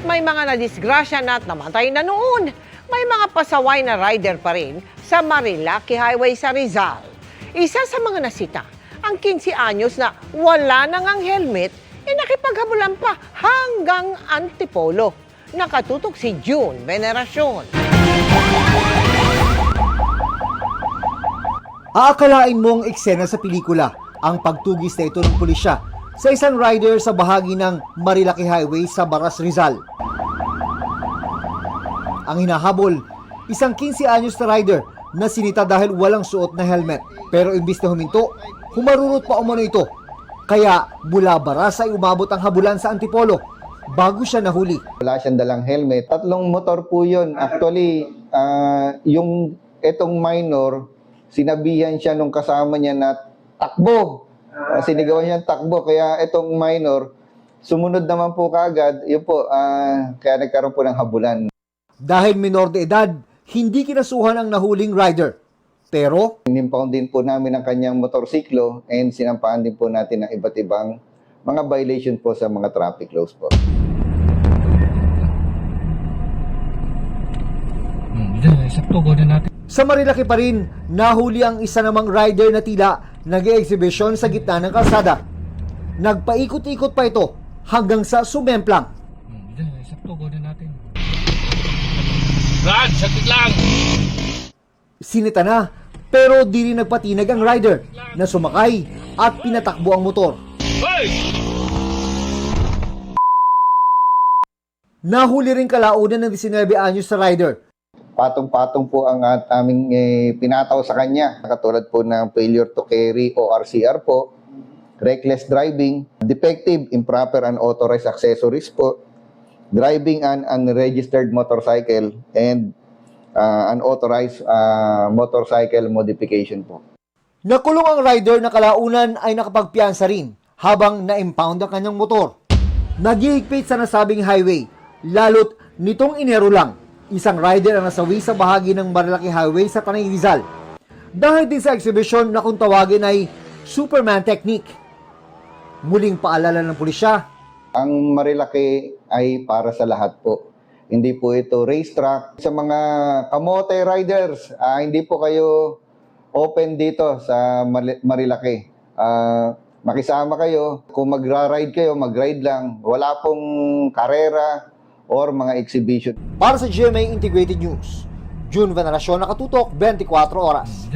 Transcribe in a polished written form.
may mga nadisgrasya na at namatay na noon, may mga pasaway na rider pa rin sa Marilaki Highway sa Rizal. Isa sa mga nasita, ang 15 anyos na wala nang ang helmet, nakipaghabulan pa hanggang Antipolo. Nakatutok si June Veneracion. Aakalain mong eksena sa pelikula ang pagtugis na ito ng pulisya sa isang rider sa bahagi ng Marilaki Highway sa Baras, Rizal. Ang hinahabol, isang 15 anyos na rider na sinita dahil walang suot na helmet. Pero imbis na huminto, humarurot pa umano ito. Kaya mula Baras ay umabot ang habulan sa Antipolo bago siya nahuli. Wala siyang dalang helmet. 3 motor po yun. Actually, yung etong minor, sinabihan siya nung kasama niya na takbo. Sinigawan niya takbo. Kaya itong minor, sumunod naman po kaagad. Yun po, kaya nagkaroon po ng habulan. Dahil minor de edad, hindi kinasuhan ang nahuling rider. Pero Inimpound din po namin ang kanyang motorsiklo and sinampaan din po natin ng iba't ibang mga violation po sa mga traffic laws po. sa Marilaki pa rin, nahuli ang isa namang rider na tila nag-e-exhibition sa gitna ng kalsada. Nagpaikot-ikot pa ito hanggang sa sumemplang. Brad, sakit lang! Sinita na, pero di rin nagpatinag ang rider na sumakay at pinatakbo ang motor. Hoy! Nahuli rin kalaunan ng 19 anyos sa rider. Patong-patong po ang aming pinataw sa kanya. Katulad po ng failure to carry o RCR po, reckless driving, defective, improper, unauthorized accessories po, driving an unregistered motorcycle, and unauthorized motorcycle modification po. Nakulong ang rider na kalaunan ay nakapagpiyansa rin habang na-impound ang kanyang motor. Naghihigpit sa nasabing highway, lalo't nitong Enero lang, isang rider ang nasawi sa bahagi ng Marilaki Highway sa Tanay Rizal. Dahil din sa exhibition na kung tawagin ay Superman Technique. Muling paalala ng pulisya, Ang Marilaki ay para sa lahat po. Hindi po ito racetrack. Sa mga kamote riders, hindi po kayo open dito sa Marilaki. Makisama kayo. Kung magra-ride kayo, mag-ride lang. Wala pong karera or mga exhibition. para sa GMA Integrated News, June Veneracion, nakatutok 24 oras.